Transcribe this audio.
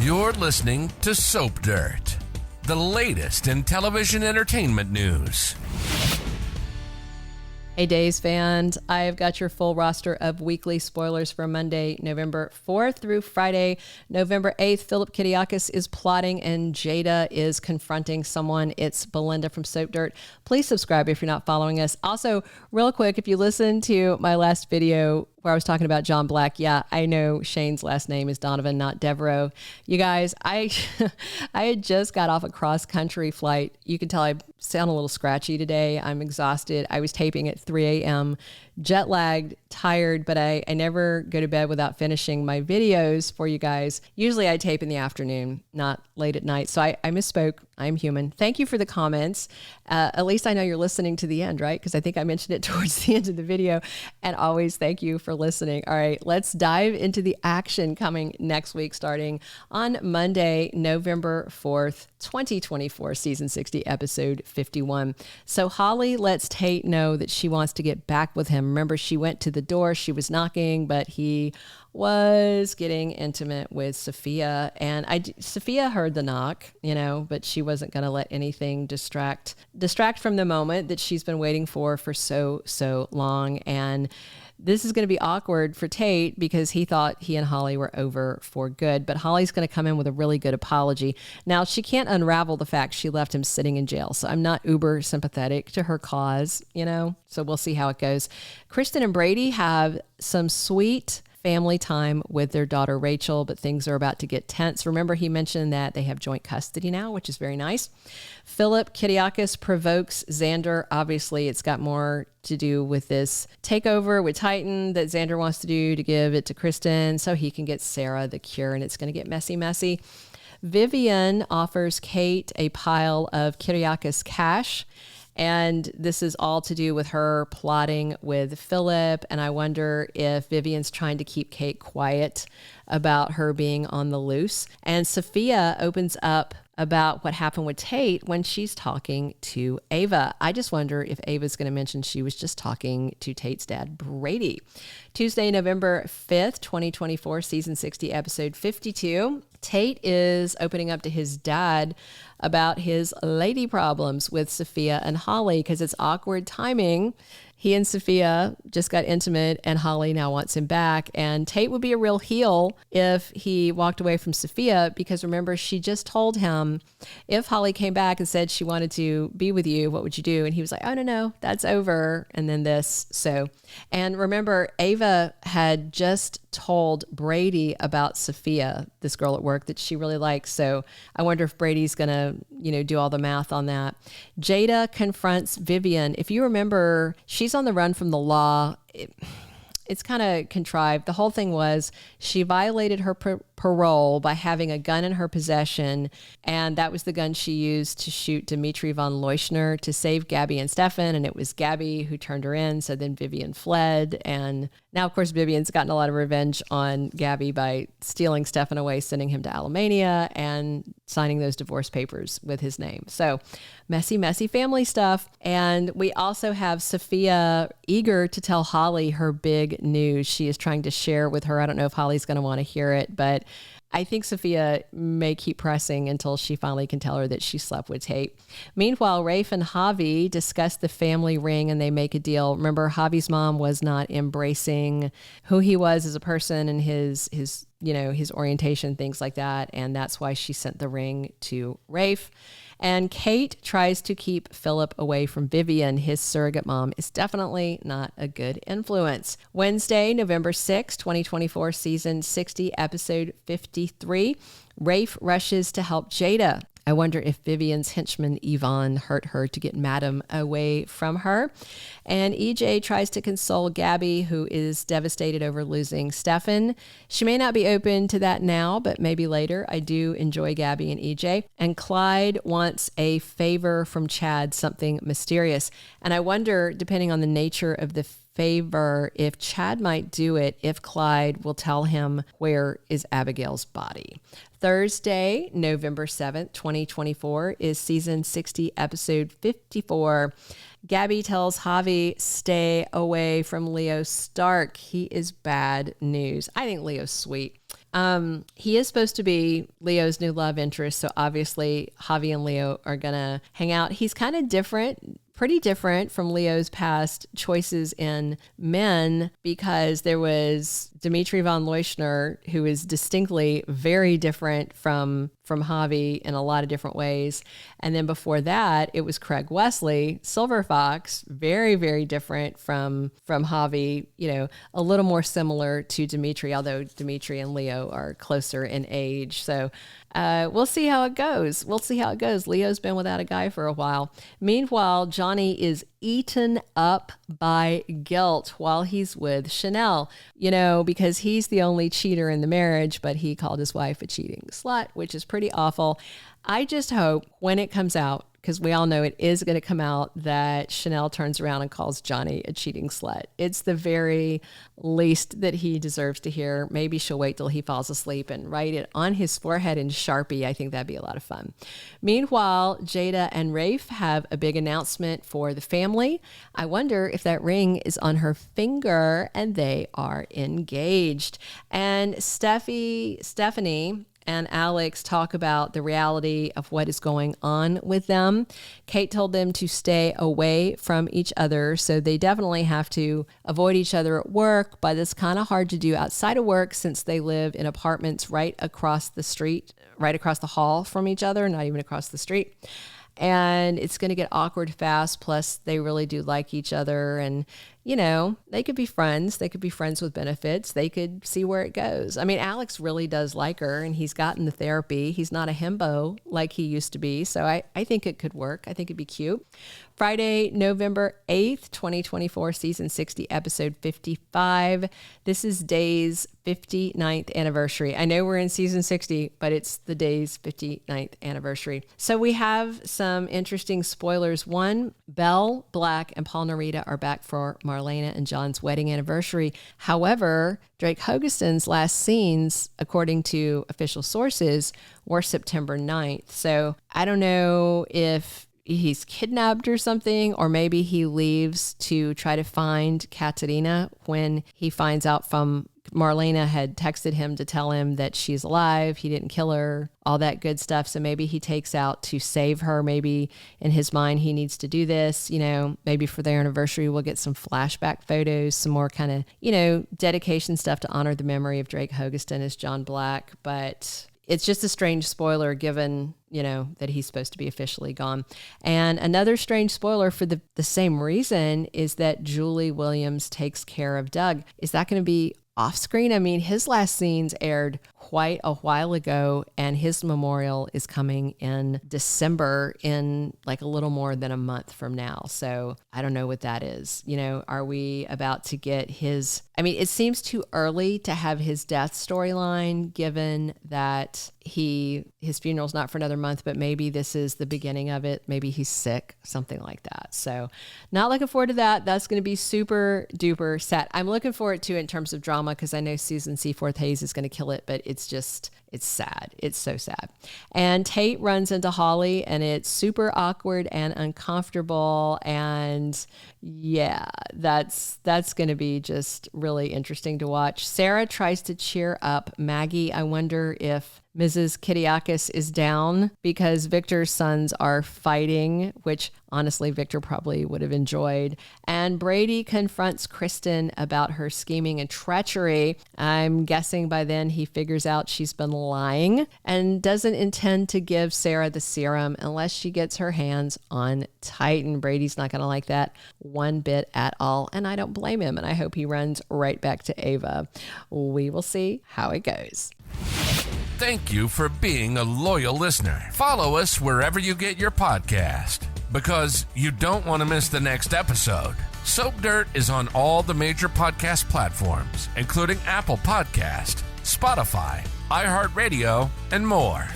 You're listening to Soap Dirt, the latest in television entertainment news. Hey Days fans, I've got your full roster of weekly spoilers for Monday, November 4th through Friday, November 8th. Phillip Kiriakis is plotting and Jada is confronting someone. It's Belinda from Soap Dirt. Please subscribe if you're not following us. Also, real quick, if you listen to my last video where I was talking about John Black, yeah, I know Shane's last name is Donovan, not Devereaux. You guys, I had just got off a cross-country flight. You can tell I sound a little scratchy today. I'm exhausted. I was taping at 3 a.m., jet lagged, tired, but I never go to bed without finishing my videos for you guys. Usually I tape in the afternoon, not late at night. So I misspoke. I'm human. Thank you for the comments. At least I know you're listening to the end, right? Because I think I mentioned it towards the end of the video. And always thank you for listening. All right, let's dive into the action coming next week, starting on Monday, November 4th, 2024, season 60, episode 51. So Holly lets Tate know that she wants to get back with him. Remember, she went to the door, she was knocking, but he was getting intimate with Sophia. And Sophia heard the knock, but she wasn't going to let anything distract from the moment that she's been waiting for so long. And this is going to be awkward for Tate because he thought he and Holly were over for good, but Holly's going to come in with a really good apology. Now, she can't unravel the fact she left him sitting in jail, so I'm not uber sympathetic to her cause, so we'll see how it goes. Kristen and Brady have some sweet family time with their daughter Rachel, but things are about to get tense. Remember, he mentioned that they have joint custody now, which is very nice. Phillip Kiriakis provokes Xander. Obviously, it's got more to do with this takeover with Titan that Xander wants to do to give it to Kristen so he can get Sarah the cure, and it's going to get messy. Vivian offers Kate a pile of Kiriakis cash, and this is all to do with her plotting with Phillip. And I wonder if Vivian's trying to keep Kate quiet about her being on the loose. And Sophia opens up about what happened with Tate when she's talking to Ava. I just wonder if Ava's going to mention she was just talking to Tate's dad, Brady. Tuesday, November 5th, 2024, season 60, episode 52. Tate is opening up to his dad about his lady problems with Sophia and Holly because it's awkward timing. He and Sophia just got intimate and Holly now wants him back. And Tate would be a real heel if he walked away from Sophia because remember, she just told him if Holly came back and said she wanted to be with you, what would you do? And he was like, oh, no, that's over. And then this. And remember, Ava had just told Brady about Sophia, this girl at work that she really likes. So I wonder if Brady's going to, do all the math on that. Jada confronts Vivian. If you remember, she's on the run from the law. It's kind of contrived. The whole thing was she violated her parole by having a gun in her possession, and that was the gun she used to shoot Dimitri von Leuschner to save Gabi and Stefan, and it was Gabi who turned her in, so then Vivian fled, and now, of course, Vivian's gotten a lot of revenge on Gabi by stealing Stefan away, sending him to Alamania, and signing those divorce papers with his name. So messy family stuff. And we also have Sophia eager to tell Holly her big news she is trying to share with her. I don't know if Holly's going to want to hear it, but I think Sophia may keep pressing until she finally can tell her that she slept with Tate. Meanwhile, Rafe and Javi discuss the family ring and they make a deal. Remember, Javi's mom was not embracing who he was as a person and his orientation, things like that. And that's why she sent the ring to Rafe. And Kate tries to keep Phillip away from Vivian. His surrogate mom is definitely not a good influence. Wednesday, November 6, 2024, season 60, episode 53. Rafe rushes to help Jada. I wonder if Vivian's henchman Yvonne hurt her to get Madam away from her. And EJ tries to console Gabi, who is devastated over losing Stefan. She may not be open to that now, but maybe later. I do enjoy Gabi and EJ. And Clyde wants a favor from Chad, something mysterious. And I wonder, depending on the nature of the favor, if Chad might do it if Clyde will tell him where is Abigail's body. Thursday, November 7th, 2024 is season 60, episode 54. Gabi tells Javi, stay away from Leo Stark. He is bad news. I think Leo's sweet. He is supposed to be Leo's new love interest, so obviously Javi and Leo are gonna hang out. He's kind of different, pretty different from Leo's past choices in men, because there was Dimitri von Leuschner, who is distinctly very different from Javi in a lot of different ways. And then before that, it was Craig Wesley, Silver Fox, very, very different from Javi, a little more similar to Dimitri, although Dimitri and Leo are closer in age. So we'll see how it goes. Leo's been without a guy for a while. Meanwhile, Johnny is eaten up by guilt while he's with Chanel, because he's the only cheater in the marriage, but he called his wife a cheating slut, which is pretty awful. I just hope when it comes out, because we all know it is going to come out, that Chanel turns around and calls Johnny a cheating slut. It's the very least that he deserves to hear. Maybe she'll wait till he falls asleep and write it on his forehead in Sharpie. I think that'd be a lot of fun. Meanwhile, Jada and Rafe have a big announcement for the family. I wonder if that ring is on her finger, and they are engaged. And Stephanie and Alex talk about the reality of what is going on with them. Kate told them to stay away from each other, so they definitely have to avoid each other at work, but it's kind of hard to do outside of work since they live in apartments right across the hall from each other, not even across the street. And it's going to get awkward fast. Plus, they really do like each other. And, they could be friends. They could be friends with benefits. They could see where it goes. I mean, Alex really does like her, and he's gotten the therapy. He's not a himbo like he used to be. So I think it could work. I think it'd be cute. Friday, November 8th, 2024, season 60, episode 55. This is Day's 59th anniversary. I know we're in season 60, but it's the Day's 59th anniversary. So we have some interesting spoilers. One, Belle, Black, and Paul Narita are back for Marlena and John's wedding anniversary. However, Drake Hogestyn's last scenes, according to official sources, were September 9th. So I don't know if he's kidnapped or something, or maybe he leaves to try to find Katerina when he finds out from Marlena had texted him to tell him that she's alive. He didn't kill her, all that good stuff. So maybe he takes out to save her. Maybe in his mind, he needs to do this, maybe for their anniversary, we'll get some flashback photos, some more kind of, dedication stuff to honor the memory of Drake Hogestyn as John Black. But it's just a strange spoiler given, that he's supposed to be officially gone. And another strange spoiler for the same reason is that Julie Williams takes care of Doug. Is that going to be off screen? I mean, his last scenes aired quite a while ago, and his memorial is coming in December, in like a little more than a month from now. So I don't know what that is. Are we about to get his, it seems too early to have his death storyline, given that his funeral's not for another month, but maybe this is the beginning of it. Maybe he's sick, something like that. So not looking forward to that. That's going to be super duper sad. I'm looking forward to it in terms of drama, because I know Susan Seaforth Hayes is going to kill it, but it's sad. It's so sad. And Tate runs into Holly, and it's super awkward and uncomfortable. And yeah, that's going to be just really interesting to watch. Sarah tries to cheer up Maggie. I wonder if Mrs. Kiriakis is down because Victor's sons are fighting, which honestly Victor probably would have enjoyed. And Brady confronts Kristen about her scheming and treachery. I'm guessing by then he figures out she's been lying and doesn't intend to give Sarah the serum unless she gets her hands on Titan. Brady's not going to like that one bit at all, and I don't blame him, and I hope he runs right back to Ava. We will see how it goes. Thank you for being a loyal listener. Follow us wherever you get your podcast, because you don't want to miss the next episode. Soap Dirt is on all the major podcast platforms, including Apple Podcast, Spotify, iHeartRadio, and more.